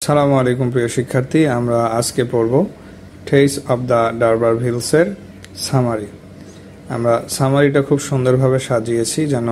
সালামু আলাইকুম প্রিয় শিক্ষার্থী, আমরা আজকে পড়ব টেইস অফ দ্য ডারবারভিলসের সামারি। আমরা সামারিটা খুব সুন্দরভাবে সাজিয়েছি যেন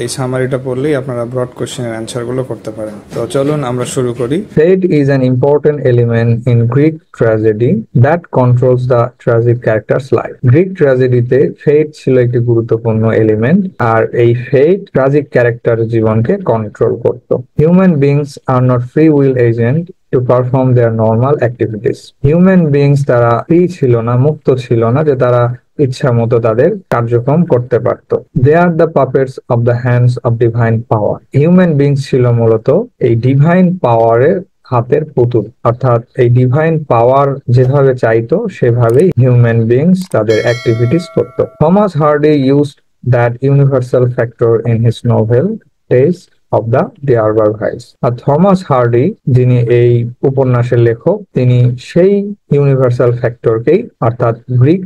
এই সামারিটা পড়লেই আপনারা ব্রড কোশ্চেনের অ্যান্সারগুলো করতে পারেন। তো চলুন আমরা শুরু করি। Fate is an important element in Greek tragedy that controls the tragic character's life. Greek tragedy-তে fate ছিল একটি গুরুত্বপূর্ণ এলিমেন্ট, আর এই fate ট্রাজিক ক্যারেক্টার জীবনকে কন্ট্রোল করত। Human beings are not free will agent to perform their normal activities. Human beings তারা free ছিল না, মুক্ত ছিল না যে তারা ইচ্ছা মতো তাদের কার্যক্রম করতে পারত। They are the puppets of the hands of divine power. Human beings ছিল মূলত এই ডিভাইন পাওয়ারের হাতের পুতুল, অর্থাৎ এই ডিভাইন পাওয়ার যেভাবে চাইতো সেভাবেই হিউম্যান বিংস তাদের অ্যাক্টিভিটিস করত। Thomas Hardy used that universal factor in his novel tales of the D'Urbervilles. আর থমাস হার্ডি, যিনি এই উপন্যাসের লেখক, তিনি সেই ইউনিভার্সাল ফ্যাক্টরকেই, অর্থাৎ গ্রিক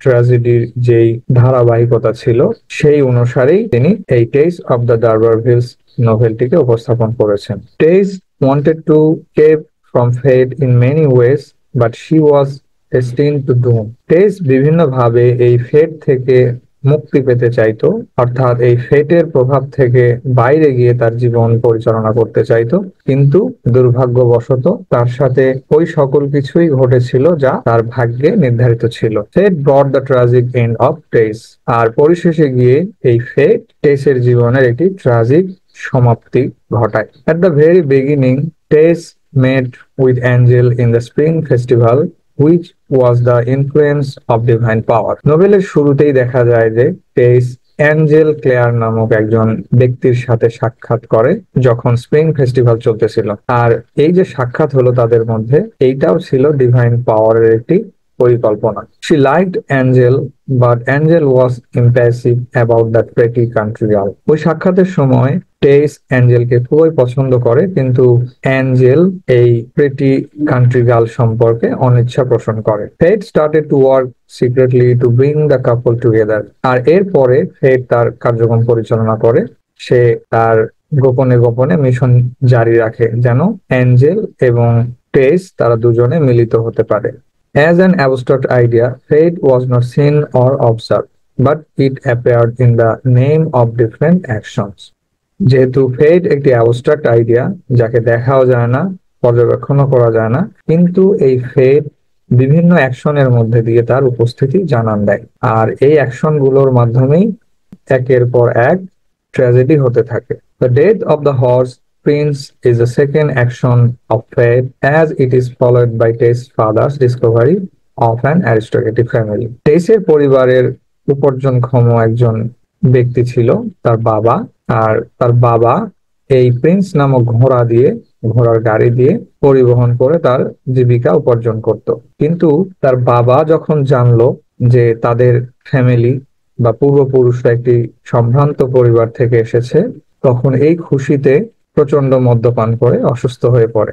ট্র্যাজেডির যেই ধারাবাহিকতা ছিল সেই অনুসারেই তিনি এই টেইলস অফ দ্য ডারবারভিলস নোভেলটিকে উপস্থাপন করেছেন। টেইস wanted to escape from fate in many ways, but she was destined to doom. টেইস বিভিন্নভাবে এই ফেট থেকে মুক্তি পেতে চাইতো, অর্থাৎ এই ফেটের প্রভাব থেকে বাইরে গিয়ে তার জীবন পরিচালনা করতে চাইতো, কিন্তু দুর্ভাগ্যবশত তার সাথে ওই সকল কিছুই ঘটেছিল যা তার ভাগ্যে নির্ধারিত ছিল। Fate brought the tragic end of Tess. আর পরিশেষে গিয়ে এই ফেট টেইসের জীবনের একটি ট্রাজিক সমাপ্তি ঘটায়। At the very beginning, Tess met with Angel in the Spring Festival, which was the influence of divine power. নোবেলের শুরুতেই দেখা যায় যে টেস অ্যাঞ্জেল ক্লেয়ার নামক একজন ব্যক্তির সাথে সাক্ষাৎ করে যখন স্প্রিং ফেস্টিভ্যাল চলতেছিল, আর এই যে সাক্ষাৎ হলো তাদের মধ্যে, এইটাও ছিল ডিভাইন পাওয়ারের একটি পরিকল্পনা। She liked Angel, but Angel was impassive about that pretty country girl. ওই সাক্ষাতের সময় টেইস অ্যাঞ্জেলকে খুবই পছন্দ করে, কিন্তু অ্যাঞ্জেল এই প্রিটি কান্ট্রি গার্ল সম্পর্কে অনিচ্ছা পোষণ করে। Fate started to work secretly to bring the couple together. আর এরপরে ফেট তার কার্যক্রম পরিচালনা করে, সে তার গোপনে গোপনে মিশন জারি রাখে যেন অ্যাঞ্জেল এবং টেইস তারা দুজনে মিলিত হতে পারে। As an abstract idea, fate was not seen or observed, but it appeared in the name of different actions. যেহেতু ফেট একটি অ্যাবস্ট্রাক্ট আইডিয়া, যাকে দেখাও যায় না, পর্যবেক্ষণও করা যায় না, কিন্তু এই ফেট বিভিন্ন অ্যাকশনের মধ্যে দিয়ে তার উপস্থিতি জানান দেয়, আর এই অ্যাকশনগুলোর মাধ্যমেই একের পর এক ট্র্যাজেডি হতে থাকে। The death of the horse Prince is the second action of fate, as it is followed by Tess' father's discovery of an aristocratic family. টেসের পরিবারের উপার্জনক্ষম একজন ব্যক্তি ছিল তার বাবা, আর তার বাবা এই প্রিন্স নামক ঘোড়ার গাড়ি দিয়ে পরিবহন করে তার জীবিকা উপার্জন করত। কিন্তু তার বাবা যখন জানলো যে তাদের ফ্যামিলি বা পূর্বপুরুষরা একটি সম্ভ্রান্ত পরিবার থেকে এসেছে, তখন এই খুশিতে প্রচন্ড মদ্যপান করে অসুস্থ হয়ে পড়ে।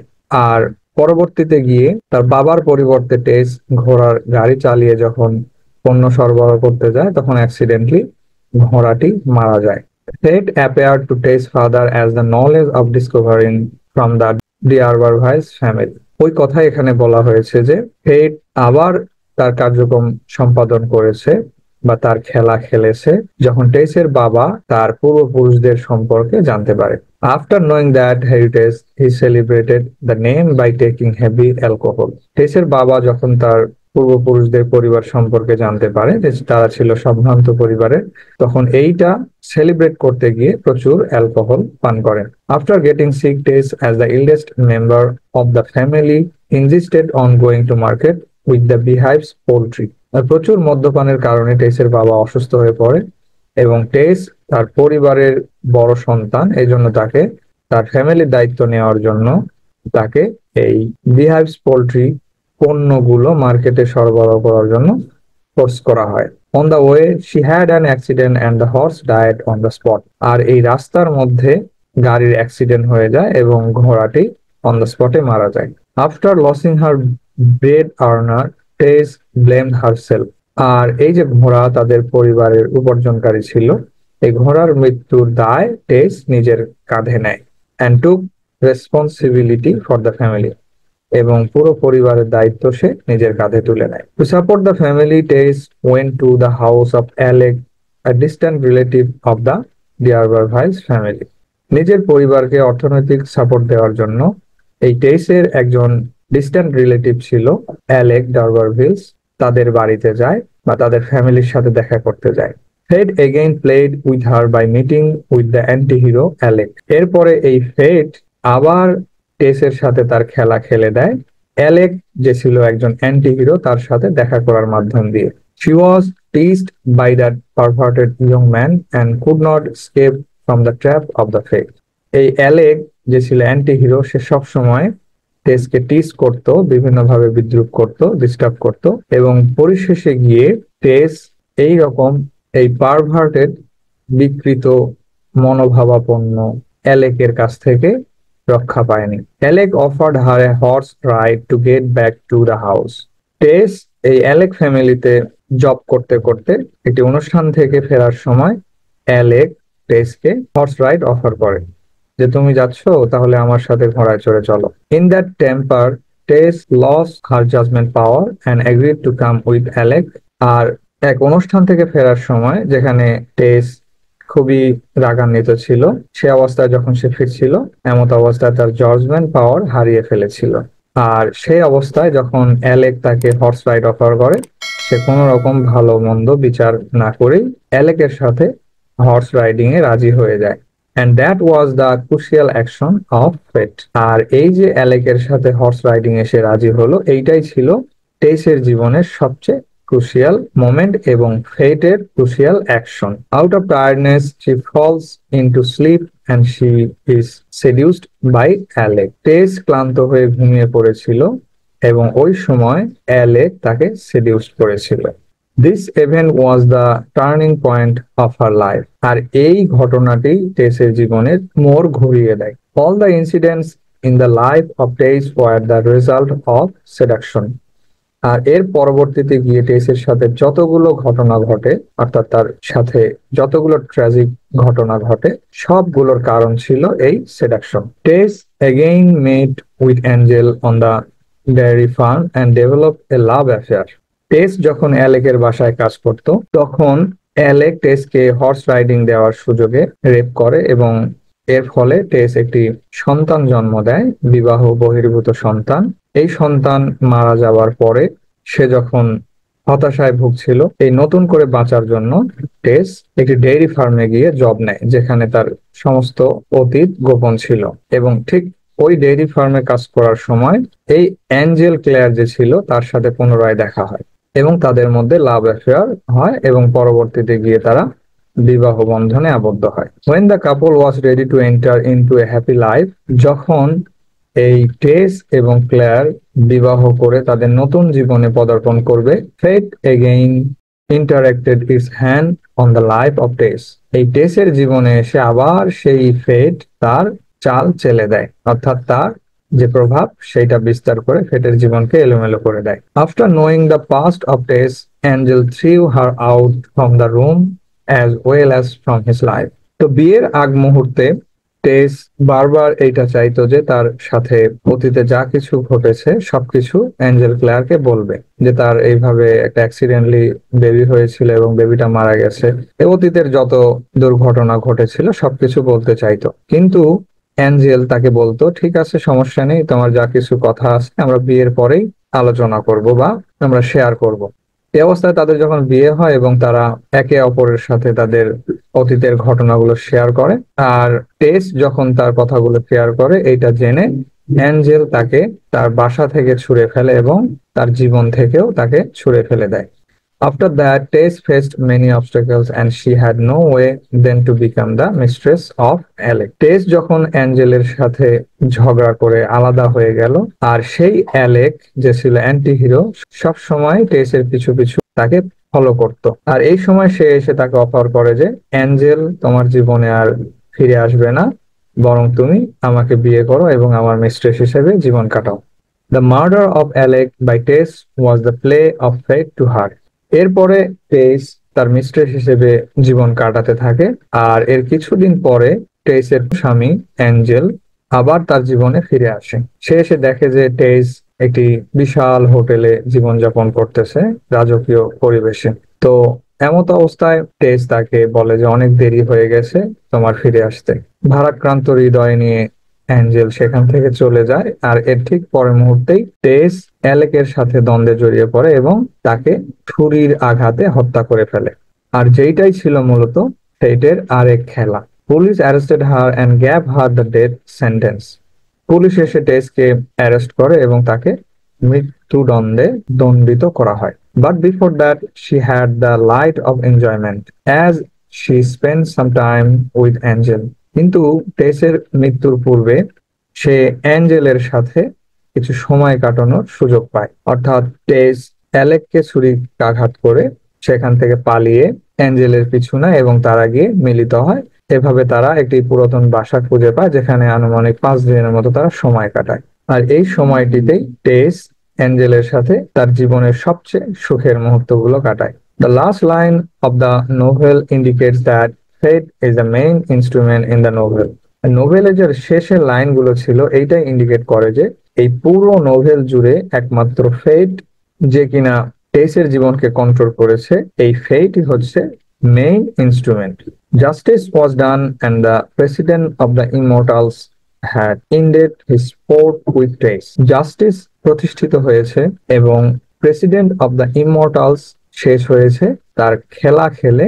আর পরবর্তীতে গিয়ে তার বাবার পরিবর্তে টেস ঘোড়ার গাড়ি চালিয়ে যখন পণ্য সরবরাহ করতে যায়, তখন অ্যাক্সিডেন্টলি ঘোড়াটি মারা যায়। Fate appeared to Tess' father as the knowledge of discovering from the D'Urberville's family. ওই কথা এখানে বলা হয়েছে যে ফেট আবার তার কার্যক্রম সম্পাদন করেছে বা তার খেলা খেলেছে যখন টেসের বাবা তার পূর্বপুরুষদের সম্পর্কে জানতে পারে। After knowing that heritage, he celebrated the name by taking heavy alcohol. টেসের বাবা যখন তার পূর্বপুরুষদের পরিবার সম্পর্কে জানতে পারে যে তারা ছিল সম্ভ্রান্ত পরিবারের, তখন এইটা সেলিব্রেট করতে গিয়ে প্রচুর অ্যালকোহল পান করেন। After getting sick, Tess, as the eldest member of the family, insisted on going to market with the beehives poultry. প্রচুর মদ্যপানের কারণে টেসের বাবা অসুস্থ হয়ে পড়ে এবং টেস তার পরিবারের বড় সন্তান, এই জন্য তাকে তার ফ্যামিলির দায়িত্ব নেওয়ার জন্য তাকে এই বিহাইভস পোল্ট্রি পণ্যগুলো মার্কেটে সরবরাহ করার জন্য ফোর্স করা হয়। On the way she had an accident and the horse died on the spot. আর এই রাস্তার মধ্যে গাড়ির অ্যাক্সিডেন্ট হয়ে যায় এবং ঘোড়াটি অন দ্য স্পটে মারা যায়। আফটার লসিং হার ব্রেড আর্নার, টেস ব্লেমড হারসেলফ। আর এই যে ঘোড়া তাদের পরিবারের উপার্জনকারী ছিল, এই ঘোড়ার মৃত্যুর দায় টেস নিজের কাঁধে নেয়। and took responsibility for the family এবং পুরো পরিবারের দায়িত্ব সে নিজের কাঁধে তুলে নেয়। To support the family, Tess went to the house of Alec, a distant relative of the D'Urbervilles family. নিজের পরিবারকে অর্থনৈতিক সাপোর্ট দেওয়ার জন্য এই টেসের একজন ডিস্ট্যান্ট রিলেটিভ ছিল অ্যালেক ডারবারভিলস, তাদের বাড়িতে যায় বা তাদের ফ্যামিলির সাথে দেখা করতে যায়। Fed again played with her by meeting with the anti hero Alec. এরপরে এই ফেড আবার টেসের সাথে তার খেলা খেলে দেয় অ্যালেক, যে ছিল একজন অ্যান্টি হিরো, তার সাথে দেখা করার মাধ্যম দিয়ে। She was teased by that perverted young man and could not escape from the trap of the fate. এই অ্যালেক যে ছিল অ্যান্টি হিরো, সে সব সময় টেসকে টিস করত, বিভিন্নভাবে বিদ্রুপ করত, ডিস্টার্ব করত, এবং পরিশেষে গিয়ে টেস এই রকম এই পারভার্টেড বিকৃত মনোভাবাপন্ন অ্যালেকের কাছ থেকে রক্ষা পায়নি। Alec offered her a horse ride to get back to the house. Tess এই অ্যালেক ফ্যামিলিতে জব করতে করতে একটি অনুষ্ঠান থেকে ফেরার সময় অ্যালেক টেসকে হর্স রাইড অফার করে, যে তুমি যাচ্ছ তাহলে আমার সাথে ঘোড়ায় চড়ে চলো। In that temper Tess lost her judgement power and agreed to come with Alec. আর এক অনুষ্ঠান থেকে ফেরার সময়, যেখানে টেস খুবই রাগান্বিত ছিল, সে অবস্থায় যখন সে ফিরছিল, এমত অবস্থায় তার জাজমেন্ট পাওয়ার হারিয়ে ফেলেছিল। আর সেই অবস্থায় যখন অ্যালেক তাকে হর্স রাইড অফার করে, সে কোনো রকম ভালো মন্দ বিচার না করেই অ্যালেকের সাথে হর্স রাইডিং এ রাজি হয়ে যায়। And that was the crucial action of fate. আর এই যে অ্যালেকের সাথে হর্স রাইডিং এ সে রাজি হলো, এইটাই ছিল টেসের জীবনের সবচেয়ে crucial moment এবং ফেটের crucial action. Out of tiredness, she falls into sleep and she is seduced by Alec. টেস ক্লান্ত হয়ে ঘুমিয়ে পড়েছিল এবং ওই সময় অ্যালেক তাকে সেডিউস করেছিল। This event was the turning point of her life. আর এই ঘটনাটি টেসের জীবনের মোড় ঘুরিয়ে দেয়। All the incidents in the life of Tess were the result of seduction. আর এর পরবর্তীতে গিয়ে টেসের সাথে যতগুলো ঘটনা ঘটে, অর্থাৎ তার সাথে যতগুলো ট্র্যাজিক ঘটনা ঘটে, সবগুলোর কারণ ছিল এই seduction. টেস again met with Angel on the dairy farm and developed a love affair. টেস যখন অ্যালেকের বাসায় কাজ করত, তখন অ্যালেক টেসকে হর্স রাইডিং দেওয়ার সুযোগে রেপ করে এবং এর ফলে টেস একটি সন্তান জন্ম দেয়, বিবাহ বহির্ভূত সন্তান। এই সন্তান মারা যাওয়ার পরে সে যখন হতাশায় ভুগছিল, এই নতুন করে বাঁচার জন্য টেস একটি ডেইরি ফার্মে গিয়ে জব নেয়, যেখানে তার সমস্ত অতীত গোপন ছিল। এবং ঠিক ওই ডেইরি ফার্মে কাজ করার সময় এই অ্যাঞ্জেল ক্লেয়ার যে ছিল, তার সাথে পুনরায় দেখা হয় এবং তাদের মধ্যে লাভ অ্যাফেয়ার হয় এবং পরবর্তীতে গিয়ে তারা বিবাহ বন্ধনে আবদ্ধ হয়। When the couple was ready to enter into a happy life, যখন এই টেস এবং ক্লেয়ার বিবাহ করে তাদের নতুন জীবনে পদার্পণ করবে, fate again interacted its hand on the life of Tess. এই টেসের জীবনে এসে আবার সেই ফেট তার চাল চেলে দেয়, অর্থাৎ তার যে প্রভাব সেটা বিস্তার করে ফেটের জীবনকে এলোমেলো করে দেয়। After knowing the past of Tess, Angel threw her out from the room as well as from his life. তো বিয়ের আগ মুহূর্তে টেস বারবার এইটা চাইতো যে তার সাথে অতীতে যা কিছু ঘটেছে সবকিছু অ্যাঞ্জেল ক্লেয়ারকে বলবে, যে তার এইভাবে একটা অ্যাক্সিডেন্টলি বেবি হয়েছিল এবং বেবিটা মারা গেছে, অতীতের যত দুর্ঘটনা ঘটেছিল সবকিছু বলতে চাইতো। কিন্তু অ্যাঞ্জেল তাকে বলতো, ঠিক আছে, সমস্যা নেই, তোমার যা কিছু কথা আছে আমরা বিয়ের পরেই আলোচনা করব বা আমরা শেয়ার করব। এই অবস্থায় তাদের যখন বিয়ে হয় এবং তারা একে অপরের সাথে তাদের অতীতের ঘটনাগুলো শেয়ার করে, আর টেস যখন তার কথাগুলো শেয়ার করে, এইটা জেনে অ্যাঞ্জেল তাকে তার বাসা থেকে ছুঁড়ে ফেলে এবং তার জীবন থেকেও তাকে ছুঁড়ে ফেলে দেয়। After that, Tess faced many obstacles and she had no way then to become the mistress of Alec. টেস যখন অ্যাঞ্জেলের সাথে ঝগড়া করে আলাদা হয়ে গেল, আর সেই অ্যালেক যে ছিল অ্যান্টি হিরো, সব সময় টেসের পিছু পিছু তাকে ফলো করত। আর এই সময় সে এসে তাকে অফার করে যে অ্যাঞ্জেল তোমার জীবনে আর ফিরে আসবে না, বরং তুমি আমাকে বিয়ে করো এবং আমার মিস্ট্রেস হিসেবে জীবন কাটাও। The murder of Alec by Tess was the play of fate to her. এরপরে টেস তার মিস্ট্রেস হিসেবে জীবন কাটাতে থাকে, আর এর কিছুদিন পরে টেসের স্বামী অ্যাঞ্জেল আবার তার জীবনে ফিরে আসে। সে এসে দেখে যে টেস একটি বিশাল হোটেলে জীবনযাপন করতেছে রাজকীয় পরিবেশে। তো এমত অবস্থায় টেস তাকে বলে যে অনেক দেরি হয়ে গেছে তোমার ফিরে আসতে। ভারাক্রান্ত হৃদয় নিয়ে অ্যাঞ্জেল সেখান থেকে চলে যায়, আর এর ঠিক পরের মুহূর্তেই টেস অ্যালেকের সাথে দ্বন্দ্বে জড়িয়ে পড়ে এবং তাকে ছুরির আঘাতে হত্যা করে ফেলে। আর যেইটাই ছিল মূলত ফেটের আরেক খেলা। Police arrested her and gave her the death sentence. Police এসে টেসকে অ্যারেস্ট করে এবং তাকে মৃত্যুদণ্ডে দণ্ডিত করা হয়। But before that she had the light off enjoyment as she spend some time with Angel. কিন্তু টেসের মৃত্যুর পূর্বে সে অ্যাঞ্জেলের সাথে কিছু সময় কাটানোর সুযোগ পায়। অর্থাৎ টেস অ্যালেককে ছুরিকাঘাত করে সেখান থেকে পালিয়ে অ্যাঞ্জেলের পিছু নেয় এবং তারা গিয়ে মিলিত হয়। এভাবে তারা একটি পুরাতন বাসা খুঁজে পায় যেখানে আনুমানিক 5 দিনের মতো তারা সময় কাটায়। আর এই সময়টিতেই টেস অ্যাঞ্জেলের সাথে তার জীবনের সবচেয়ে সুখের মুহূর্তগুলো কাটায়। The last line of the novel indicates that fate is the main instrument in the novel. নোভেলের যে শেষের লাইনগুলো ছিল এইটাই ইন্ডিকেট করে যে এই পুরো নোভেল জুড়ে একমাত্র ফেট যে কিনা টেসের জীবনকে কন্ট্রোল করেছে, এই ফেটই হচ্ছে main instrument. Justice was done and the president of the immortals had ended his sport with Tess. Justice প্রতিষ্ঠিত হয়েছে এবং প্রেসিডেন্ট অফ দ্য ইমমর্টালস শেষ হয়েছে তার খেলা খেলে,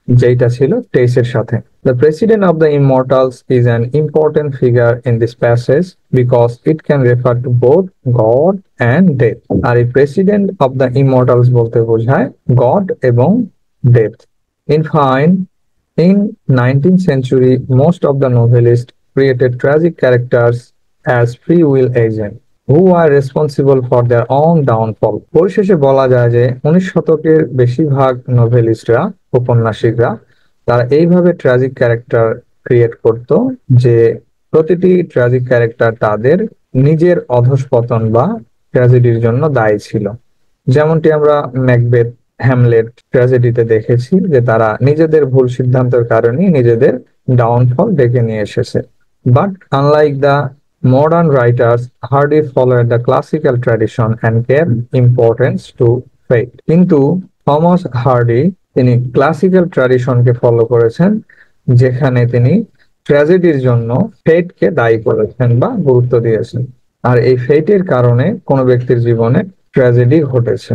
যেটা ছিল টেসের সাথে। The President of the Immortals is an important figure in this passage because it can refer to both God and death. আর এই President of the Immortals বলতে বোঝায় God এবং death. In fine, in 19th century, most of the novelists created tragic characters as free will agents who are responsible for their own downfall. পরিশেষে বলা যায় যে 19 শতকের বেশিরভাগ নোভেলিস্টরা, উপন্যাসিকরা, তারা এইভাবে ট্র্যাজিক ক্যারেক্টার ক্রিয়েট করত যে প্রতিটি ট্র্যাজিক ক্যারেক্টার তাদের নিজের অধঃপতন বা ট্র্যাজেডির জন্য দায়ী ছিল। যেমনটি আমরা ম্যাকবেথ, হ্যামলেট ট্র্যাজেডিতে দেখেছি যে তারা নিজেদের ভুল সিদ্ধান্তের কারণে নিজেদের ডাউনফল ডেকে নিয়ে এসেছে। But unlike the modern writers, Hardy followed the classical tradition and gave importance to fate. কিন্তু থমাস হার্ডি তিনি ক্লাসিক্যাল ট্র্যাডিশনকে ফলো করেছেন, যেখানে তিনি ট্র্যাজেডির জন্য ফেটকে দায়ী করেছেন বা গুরুত্ব দিয়েছেন। আর এই ফেটের কারণে কোনো ব্যক্তির জীবনে ট্র্যাজেডি ঘটেছে।